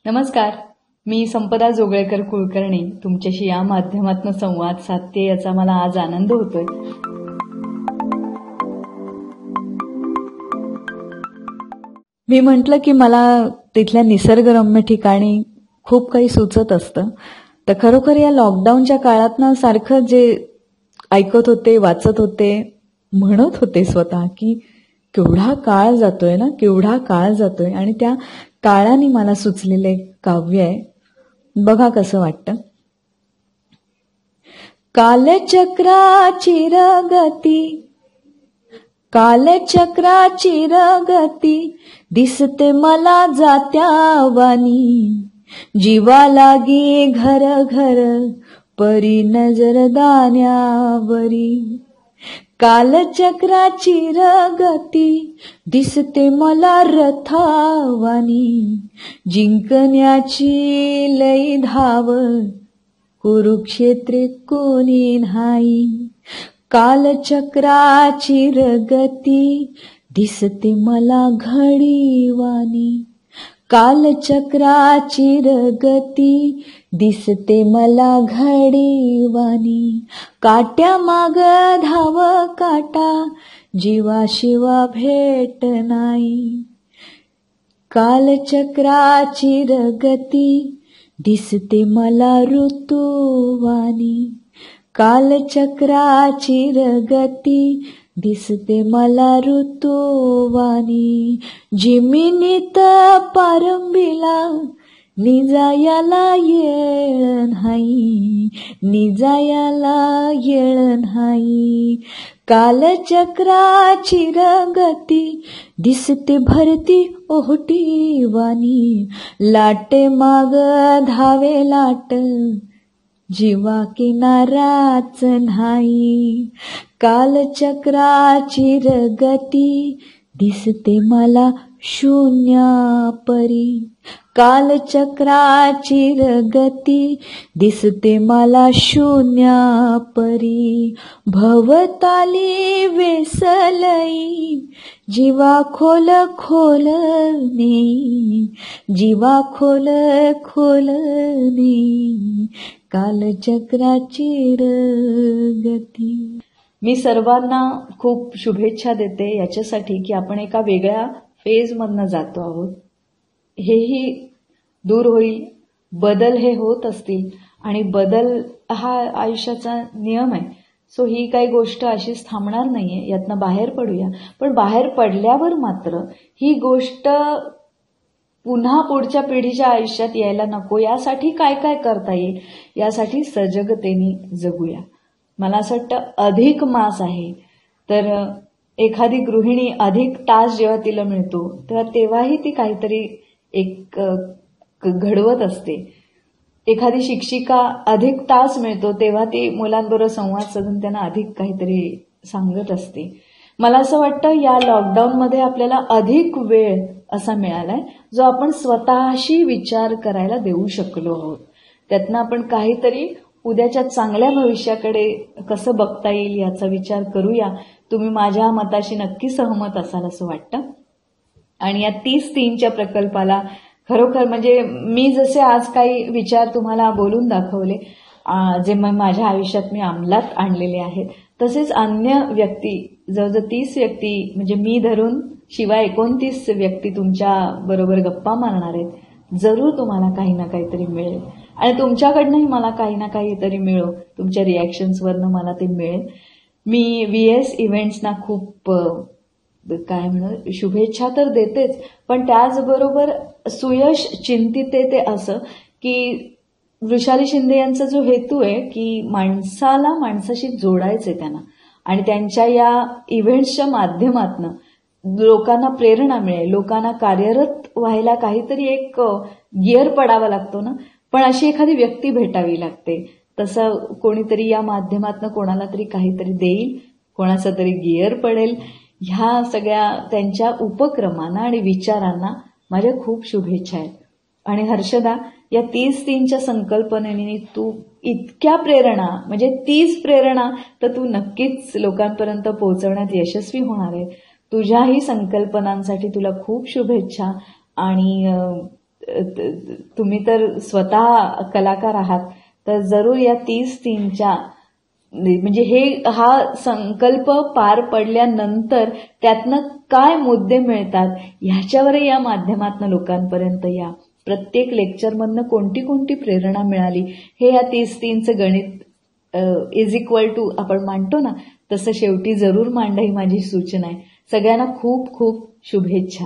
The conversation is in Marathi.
नमस्कार. मी संपदा जोगळेकर कुलकर्णी तुमच्याशी या माध्यमातून संवाद साधते याचा मला आज आनंद होतोय. मी म्हटलं की मला तिथल्या निसर्गरम्य ठिकाणी खूप काही सुचत असतं. तर खरोखर या लॉकडाऊनच्या काळात ना सारखं जे ऐकत होते, वाचत होते, म्हणत होते स्वतः की केवढा काळ जातोय ना, केवढा काळ जातोय. आणि त्या काळाने मला सुचलेले काव्य आहे. बघा कसं वाटतं. कालचक्राची रगती, कालचक्राची रगती दिसते मला जात्यावानी. जीवा लागी घर घर परी नजर दाण्यावरी. कालचक्राची रगती दिसते मला रथावानी. जिंकण्याची लई धाव कुरुक्षेत्री कोणी नाही. कालचक्राची रगती दिसते मला घडीवानी. कालचक्राची रगती दिसते मला घडीवानी. काट्या माग धाव काटा जीवाशिवा भेट नाही. कालचक्राची रगती दिसते मला ऋतुवानी. कालचक्राची रगती दिसते मला ऋतुवानी. जिमिनीत पारंबीला निजायाला येळ नाही. निजायाला येळ नाही. कालचक्राची रगती दिसते भरती ओहोटीवानी. लाटे माग धावे लाट जीवा किनाराच नाही. कालचक्राची रगती दिसते मला शून्यापरी. कालचक्राची रगती दिसते मला शून्यापरी. भवताली वेसलई जीवा खोल खोल नेई. जीवा खोल खोल नेई. कालचक्राची रगती. मी सर्वांना खूप शुभेच्छा देते याच्यासाठी की आपण एका वेगळ्या फेजमधनं जातो आहोत. हेही दूर होईल. बदल हे होत असतील आणि बदल हा आयुष्याचा नियम आहे. सो ही काही गोष्ट अशीच थांबणार नाहीये. यातनं बाहेर पडूया. पण बाहेर पडल्यावर मात्र ही गोष्ट पुन्हा पुढच्या पिढीच्या आयुष्यात यायला नको. यासाठी काय काय करता येईल यासाठी सजगतेने जगूया. मला असं वाटतं अधिक मास आहे तर एखादी गृहिणी अधिक तास जेव्हा तिला मिळतो तेव्हाही ती काहीतरी एक घडवत असते. एखादी शिक्षिका अधिक तास मिळतो तेव्हा ती मुलांबरोबर संवाद साधून त्यांना अधिक काहीतरी सांगत असते. मला असं वाटतं या लॉकडाऊनमध्ये आपल्याला अधिक वेळ असा मिळालाय जो आपण स्वतःशी विचार करायला देऊ शकलो आहोत. त्यातनं आपण काहीतरी उद्याच्या चांगल्या भविष्याकडे कसं बघता येईल याचा विचार करूया. तुम्ही माझ्या मताशी नक्की सहमत असाल असं वाटतं. आणि या 30-3च्या प्रकल्पाला खरोखर म्हणजे मी जसे आज काही विचार तुम्हाला बोलून दाखवले जे माझ्या आयुष्यात मी अंमलात आणलेले आहेत तसेच अन्य व्यक्ती जवळजवळ 30 व्यक्ती म्हणजे मी धरून शिवाय 29 व्यक्ती तुमच्या बरोबर गप्पा मारणार आहेत. जरूर तुम्हाला काही ना काहीतरी मिळेल आणि तुमच्याकडनंही मला काही ना काहीतरी मिळो. तुमच्या रिॲक्शन्सवरनं मला ते मिळेल. मी VS इव्हेंट्सना खूप काय म्हणू शुभेच्छा तर देतेच पण त्याचबरोबर सुयश चिंतिते ते असं की वृषाली शिंदे यांचा जो हेतू आहे की माणसाला माणसाशी जोडायचे त्यांना आणि त्यांच्या या इव्हेंट्सच्या माध्यमातून लोकांना प्रेरणा मिळेल. लोकांना कार्यरत व्हायला काहीतरी एक गिअर पडावा लागतो ना. पण अशी एखादी व्यक्ती भेटावी लागते. तसं कोणीतरी या माध्यमातून कोणाला तरी काहीतरी देईल. कोणाचा तरी गिअर पडेल. ह्या सगळ्या त्यांच्या उपक्रमांना आणि विचारांना माझ्या खूप शुभेच्छा आहेत. आणि हर्षदा या 30-3च्या संकल्पनेने तू इतक्या प्रेरणा म्हणजे 30 प्रेरणा तर तू नक्कीच लोकांपर्यंत पोहोचवण्यात यशस्वी होणार आहे. तुझ्याही संकल्पनांसाठी तुला खूप शुभेच्छा आणि तुम्ही तर स्वतः कलाकार आहात, तर जरूर या 30-3च्या म्हणजे हा संकल्प पार पडल्यानंतर त्यातनं काय मुद्दे मिळतात ह्याच्यावर या माध्यमातून लोकांपर्यंत या. प्रत्येक लेक्चरमधनं कोणती प्रेरणा मिळाली हे या 30-3चं गणित इज इक्वल टू आपण मांडतो ना, तसं शेवटी जरूर मांडा ही माझी सूचना आहे. सगळ्यांना खूप खूप शुभेच्छा.